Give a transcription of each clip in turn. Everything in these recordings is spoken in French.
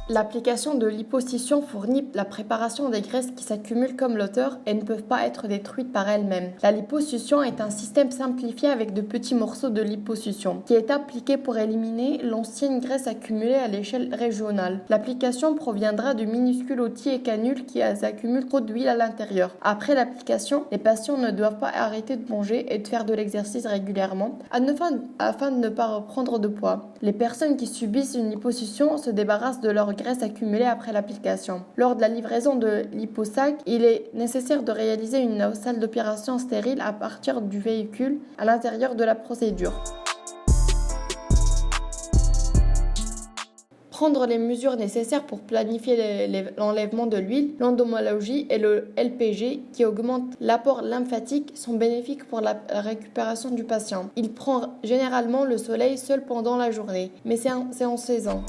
L'application de liposuction fournit la préparation des graisses qui s'accumulent comme l'auteur et ne peuvent pas être détruites par elles-mêmes. La liposuction est un système simplifié avec de petits morceaux de liposuction qui est appliqué pour éliminer l'ancienne graisse accumulée à l'échelle régionale. L'application proviendra de minuscules outils et canules qui accumulent trop d'huile à l'intérieur. Après l'application, les patients ne doivent pas arrêter de manger et de faire de l'exercice régulièrement afin de ne pas reprendre de poids. Les personnes qui subissent une liposuction se débarrassent de leur graisse accumulée après l'application. Lors de la livraison de l'Hiposac, il est nécessaire de réaliser une salle d'opération stérile à partir du véhicule à l'intérieur de la procédure. Prendre les mesures nécessaires pour planifier l'enlèvement de l'huile, l'endomologie et le LPG qui augmentent l'apport lymphatique sont bénéfiques pour la récupération du patient. Il prend généralement le soleil seul pendant la journée, mais c'est en saison.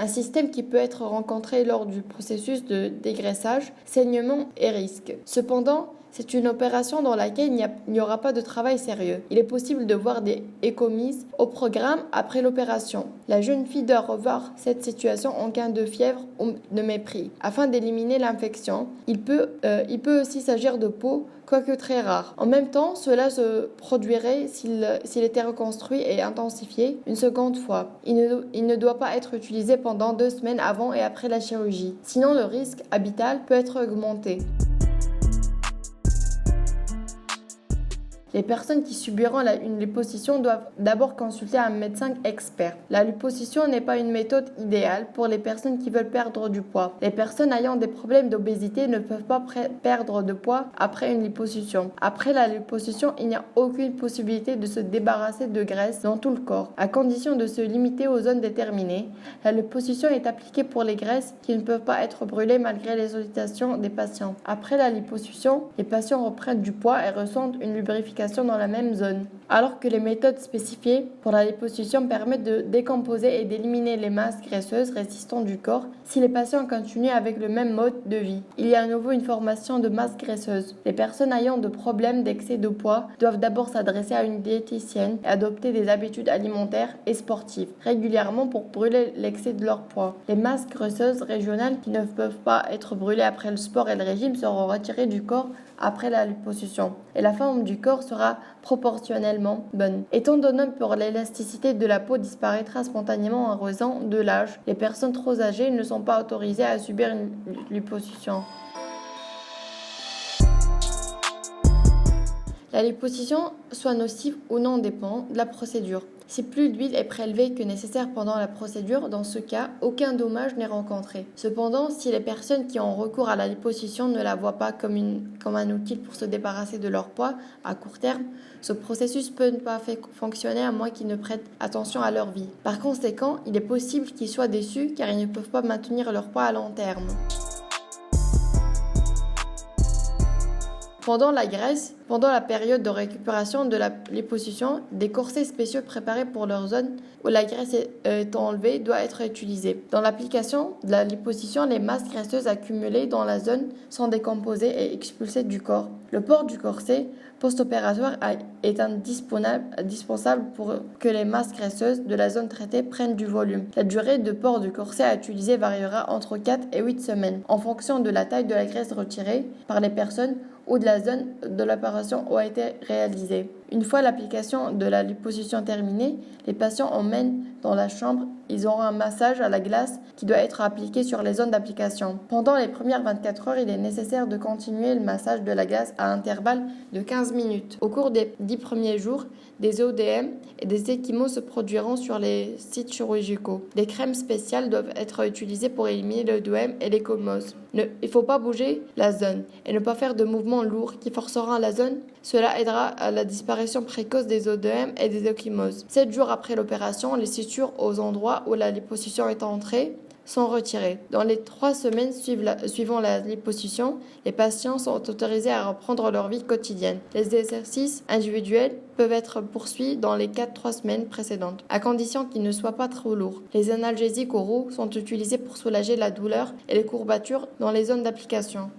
Un système qui peut être rencontré lors du processus de dégraissage, saignement et risque. Cependant, c'est une opération dans laquelle il n'y aura pas de travail sérieux. Il est possible de voir des économies au programme après l'opération. La jeune fille doit revoir cette situation en cas de fièvre ou de mépris. Afin d'éliminer l'infection, il peut aussi s'agir de peau, quoique très rare. En même temps, cela se produirait s'il était reconstruit et intensifié une seconde fois. Il ne doit pas être utilisé pendant 2 semaines avant et après la chirurgie. Sinon, le risque habituel peut être augmenté. Les personnes qui subiront une liposuction doivent d'abord consulter un médecin expert. La liposuction n'est pas une méthode idéale pour les personnes qui veulent perdre du poids. Les personnes ayant des problèmes d'obésité ne peuvent pas perdre de poids après une liposuction. Après la liposuction, il n'y a aucune possibilité de se débarrasser de graisse dans tout le corps, à condition de se limiter aux zones déterminées. La liposuction est appliquée pour les graisses qui ne peuvent pas être brûlées malgré les sollicitations des patients. Après la liposuction, les patients reprennent du poids et ressentent une lubrification dans la même zone. Alors que les méthodes spécifiées pour la liposuction permettent de décomposer et d'éliminer les masses graisseuses résistantes du corps si les patients continuent avec le même mode de vie. Il y a à nouveau une formation de masse graisseuse. Les personnes ayant des problèmes d'excès de poids doivent d'abord s'adresser à une diététicienne et adopter des habitudes alimentaires et sportives régulièrement pour brûler l'excès de leur poids. Les masses graisseuses régionales qui ne peuvent pas être brûlées après le sport et le régime seront retirées du corps après la liposuction et la forme du corps sera proportionnellement bonne. Étant donné que l'élasticité de la peau disparaîtra spontanément en raison de l'âge, les personnes trop âgées ne sont pas autorisées à subir une liposuction. La liposuction, soit nocive ou non, dépend de la procédure. Si plus d'huile est prélevée que nécessaire pendant la procédure, dans ce cas, aucun dommage n'est rencontré. Cependant, si les personnes qui ont recours à la liposuction ne la voient pas comme un outil pour se débarrasser de leur poids à court terme, ce processus peut ne pas fonctionner à moins qu'ils ne prêtent attention à leur vie. Par conséquent, il est possible qu'ils soient déçus car ils ne peuvent pas maintenir leur poids à long terme. Pendant la période de récupération de la liposuction, des corsets spéciaux préparés pour leur zone où la graisse est enlevée doivent être utilisés. Dans l'application de la liposuction, les masses graisseuses accumulées dans la zone sont décomposées et expulsées du corps. Le port du corset post-opératoire est indispensable pour que les masses graisseuses de la zone traitée prennent du volume. La durée de port du corset à utiliser variera entre 4 et 8 semaines en fonction de la taille de la graisse retirée par les personnes ou de la zone de l'opération où a été réalisée. Une fois l'application de la liposuction terminée, les patients emmènent dans la chambre. Ils auront un massage à la glace qui doit être appliqué sur les zones d'application. Pendant les premières 24 heures, il est nécessaire de continuer le massage de la glace à intervalles de 15 minutes. Au cours des 10 premiers jours, des ODM et des échymoses se produiront sur les sites chirurgicaux. Des crèmes spéciales doivent être utilisées pour éliminer l'œdème et l'échymose. Il ne faut pas bouger la zone et ne pas faire de mouvements lourds qui forceront la zone. Cela aidera à la disparition précoce des ODM et des échymoses. 7 jours après l'opération, les sutures aux endroits où la liposuction est entrée sont retirées. Dans les 3 semaines suivant la liposuction, les patients sont autorisés à reprendre leur vie quotidienne. Les exercices individuels peuvent être poursuivis dans les 4-3 semaines précédentes, à condition qu'ils ne soient pas trop lourds. Les analgésiques oraux sont utilisés pour soulager la douleur et les courbatures dans les zones d'application.